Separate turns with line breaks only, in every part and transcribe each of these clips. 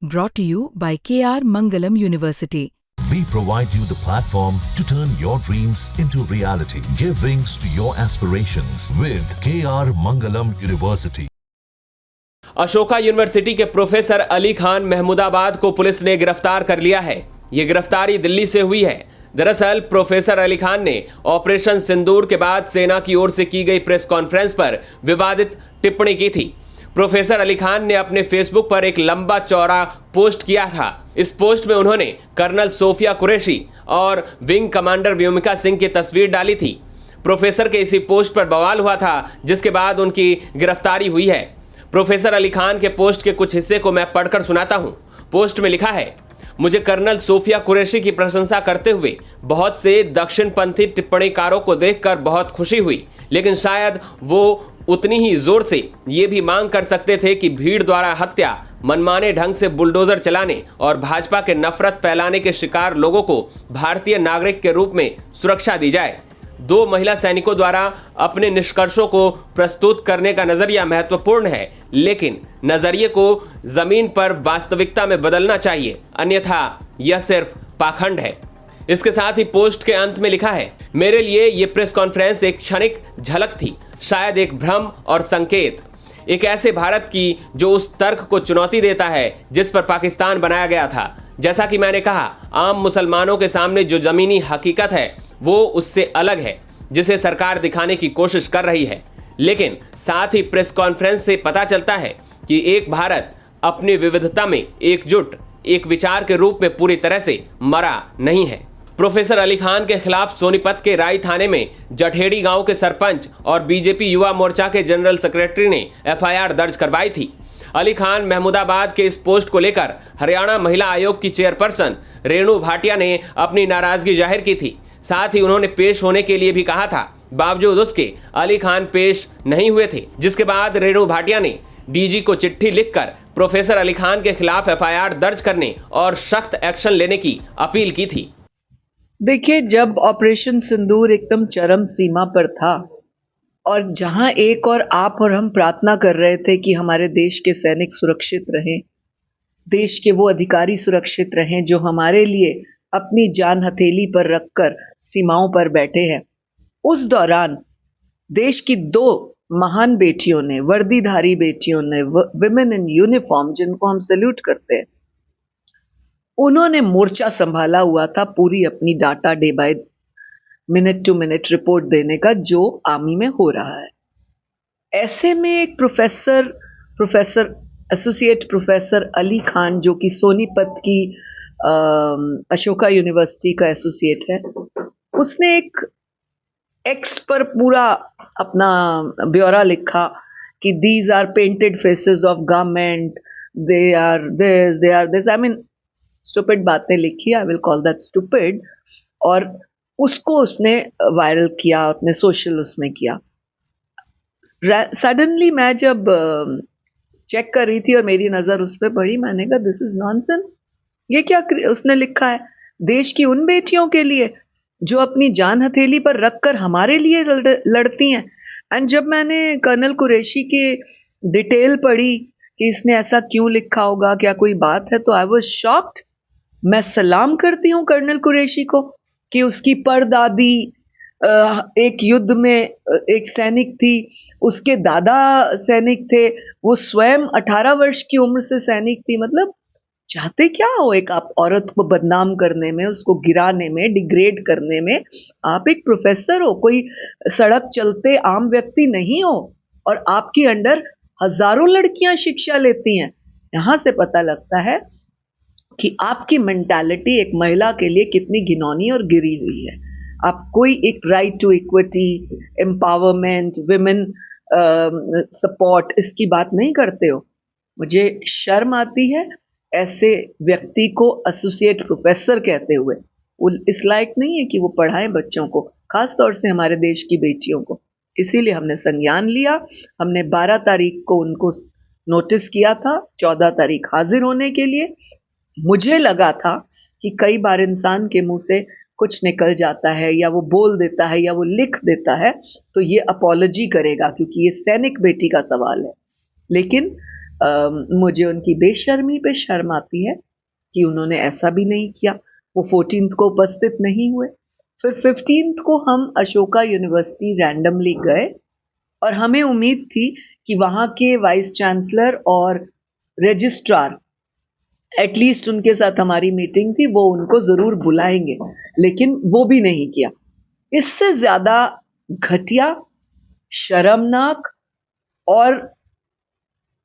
Brought to you by KR Mangalam University.
We provide you the platform to turn your dreams into reality. Give wings to your aspirations with KR Mangalam University.
Ashoka university के professor Ali Khan Mahmudabad को police ने गिरफ्तार कर लिया है। ये गिरफ्तारी दिल्ली से हुई है। दरअसल प्रोफेसर अली खान ने ऑपरेशन सिंदूर के बाद सेना की ओर से की गई प्रेस कॉन्फ्रेंस पर विवादित टिप्पणी की थी। प्रोफेसर अली खान ने अपने फेसबुक पर एक लंबा चौड़ा पोस्ट किया था। इस पोस्ट में उन्होंने कर्नल सोफिया कुरैशी और विंग कमांडर व्योमिका सिंह की तस्वीर डाली थी। प्रोफेसर के इसी पोस्ट पर बवाल हुआ था, जिसके बाद उनकी गिरफ्तारी हुई है। प्रोफेसर अली खान के पोस्ट के कुछ हिस्से को मैं पढ़कर सुनाता हूं। पोस्ट में लिखा है, मुझे कर्नल सोफिया कुरैशी की प्रशंसा करते हुए बहुत से दक्षिणपंथी टिप्पणीकारों को देखकर बहुत खुशी हुई, लेकिन शायद वो उतनी ही जोर से ये भी मांग कर सकते थे कि भीड़ द्वारा हत्या, मनमाने ढंग से बुलडोजर चलाने और भाजपा के नफरत फैलाने के शिकार लोगों को भारतीय नागरिक के रूप में सुरक्षा दी जाए। 2 महिला सैनिकों द्वारा अपने निष्कर्षों को प्रस्तुत करने का नजरिया महत्वपूर्ण है, लेकिन नजरिए को जमीन पर वास्तविकता में बदलना चाहिए, अन्यथा यह सिर्फ पाखंड है। इसके साथ ही पोस्ट के अंत में लिखा है, मेरे लिए ये प्रेस कॉन्फ्रेंस एक क्षणिक झलक थी, शायद एक भ्रम और संकेत, एक ऐसे भारत की जो उस तर्क को चुनौती देता है जिस पर पाकिस्तान बनाया गया था। जैसा कि मैंने कहा, आम मुसलमानों के सामने जो जमीनी हकीकत है वो उससे अलग है, जिसे सरकार दिखाने की कोशिश कर रही है। लेकिन साथ ही प्रेस कॉन्फ्रेंस से पता चलता है कि एक भारत अपनी विविधता में एकजुट एक विचार के रूप में पूरी तरह से मरा नहीं है। प्रोफेसर अली खान के खिलाफ सोनीपत के राई थाने में जठेड़ी गांव के सरपंच और बीजेपी युवा मोर्चा के जनरल सेक्रेटरी ने एफआईआर दर्ज करवाई थी। अली खान महमूदाबाद के इस पोस्ट को लेकर हरियाणा महिला आयोग की चेयरपर्सन रेणु भाटिया ने अपनी नाराजगी जाहिर की थी। साथ ही उन्होंने पेश होने के लिए भी कहा था, बावजूद उसके अली खान पेश नहीं हुए थे, जिसके बाद रेणु भाटिया ने डीजी को चिट्ठी लिखकर प्रोफेसर अली खान के खिलाफ एफआईआर दर्ज करने और सख्त एक्शन लेने की अपील की थी।
देखिए, जब ऑपरेशन सिंदूर एकदम चरम सीमा पर था और जहां एक और आप और हम प्रार्थना कर रहे थे कि हमारे देश के सैनिक सुरक्षित रहें, देश के वो अधिकारी सुरक्षित रहें जो हमारे लिए अपनी जान हथेली पर रखकर सीमाओं पर बैठे हैं, उस दौरान देश की 2 महान बेटियों ने, वर्दीधारी बेटियों ने, विमेन इन यूनिफॉर्म, जिनको हम सैल्यूट करते हैं, उन्होंने मोर्चा संभाला हुआ था पूरी अपनी data day by minute to minute report देने का जो आर्मी में हो रहा है। ऐसे में एक professor associate professor Ali Khan, जो कि सोनीपत की अशोका यूनिवर्सिटी का एसोसिएट है, उसने एक एक्स पर पूरा अपना ब्यौरा लिखा कि these are painted faces of government, they are this, I mean stupid बातें लिखी, I will call that stupid, और उसको उसने वायरल किया, अपने सोशल उसमें किया। सडनली मैं जब चेक कर रही थी और मेरी नजर उस पर पड़ी, मैंने कहा दिस इज नॉनसेंस। ये क्या उसने लिखा है देश की उन बेटियों के लिए जो अपनी जान हथेली पर रखकर हमारे लिए लड़ती हैं। एंड जब मैंने कर्नल कुरैशी के डिटेल पढ़ी कि इसने ऐसा क्यों लिखा होगा, क्या कोई बात है, तो आई वाज शॉक्ड। मैं सलाम करती हूँ कर्नल कुरैशी को कि उसकी परदादी एक युद्ध में एक सैनिक थी, उसके दादा सैनिक थे, वो स्वयं 18 वर्ष की उम्र से सैनिक थी। मतलब चाहते क्या हो एक आप औरत को बदनाम करने में, उसको गिराने में, डिग्रेड करने में। आप एक प्रोफेसर हो, कोई सड़क चलते आम व्यक्ति नहीं हो, और आपके अंडर हजारों लड़कियां शिक्षा लेती हैं। यहां से पता लगता है कि आपकी मेंटालिटी एक महिला के लिए कितनी घिनौनी और गिरी हुई है। आप कोई एक right to equity, empowerment, women support, इसकी बात नहीं करते हो। मुझे शर्म आती है ऐसे व्यक्ति को एसोसिएट प्रोफेसर कहते हुए। वो इस लायक नहीं है कि वो पढ़ाएं बच्चों को, खास तौर से हमारे देश की बेटियों को। इसीलिए हमने संज्ञान लिया। हमने 12 तारीख को उनको नोटिस किया था, 14 तारीख हाजिर होने के लिए। मुझे लगा था कि कई बार इंसान के मुंह से कुछ निकल जाता है, या वो बोल देता है, या वो लिख देता है, तो ये अपॉलॉजी करेगा क्योंकि ये सैनिक बेटी का सवाल है। लेकिन मुझे उनकी बेशर्मी पे शर्म आती है कि उन्होंने ऐसा भी नहीं किया। वो 14th को उपस्थित नहीं हुए। फिर 15th को हम अशोका यूनिवर्सिटी रैंडमली गए और हमें उम्मीद थी कि वहाँ के वाइस चांसलर और रजिस्ट्रार, एटलीस्ट उनके साथ हमारी मीटिंग थी, वो उनको जरूर बुलाएंगे, लेकिन वो भी नहीं किया। इससे ज्यादा घटिया, शर्मनाक, और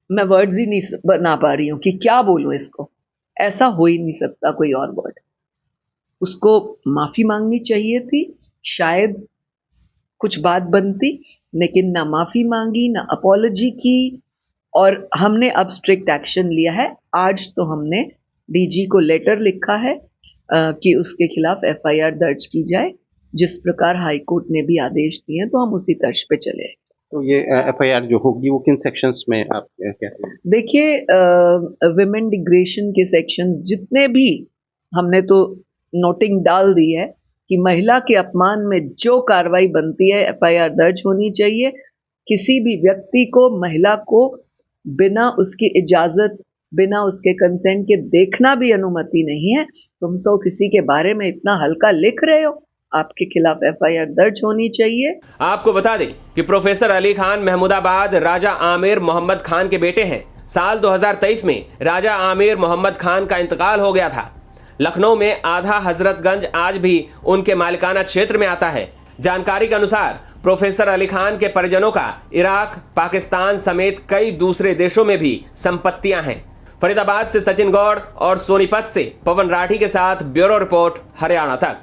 मैं वर्ड्स ही नहीं बना पा रही हूं कि क्या बोलूं इसको। ऐसा हो ही नहीं सकता कोई और वर्ड। उसको माफी मांगनी चाहिए थी, शायद कुछ बात बनती, लेकिन ना माफी मांगी, ना अपॉलॉजी की। और हमने अब स्ट्रिक्ट एक्शन लिया है। आज तो हमने डीजी को लेटर लिखा है कि उसके खिलाफ एफआईआर दर्ज की जाए, जिस प्रकार हाई कोर्ट ने भी आदेश दिए, तो हम उसी तर्ज पे चले।
तो ये एफआईआर जो होगी वो किन सेक्शंस में आप क्या?
देखिए, विमेन डिग्रेशन के सेक्शंस जितने भी, हमने तो नोटिंग डाल दी है कि महिला के अपमान में जो कार्रवाई बनती है एफआईआर दर्ज होनी चाहिए। किसी भी व्यक्ति को, महिला को बिना उसकी इजाजत, बिना उसके कंसेंट के देखना भी अनुमति नहीं है। तुम तो किसी के बारे में इतना हल्का लिख रहे हो, आपके खिलाफ एफआईआर दर्ज होनी चाहिए।
आपको बता दें कि प्रोफेसर अली खान महमूदाबाद राजा आमिर मोहम्मद खान के बेटे हैं। साल 2023 में राजा आमिर मोहम्मद खान का इंतकाल हो गया था। लखनऊ में आधा हजरतगंज आज भी उनके मालिकाना क्षेत्र में आता है। जानकारी के अनुसार प्रोफेसर अली खान के परिजनों का इराक, पाकिस्तान समेत कई दूसरे देशों में भी संपत्तियां हैं। फरीदाबाद से सचिन गौड़ और सोनीपत से पवन राठी के साथ ब्यूरो रिपोर्ट, हरियाणा तक।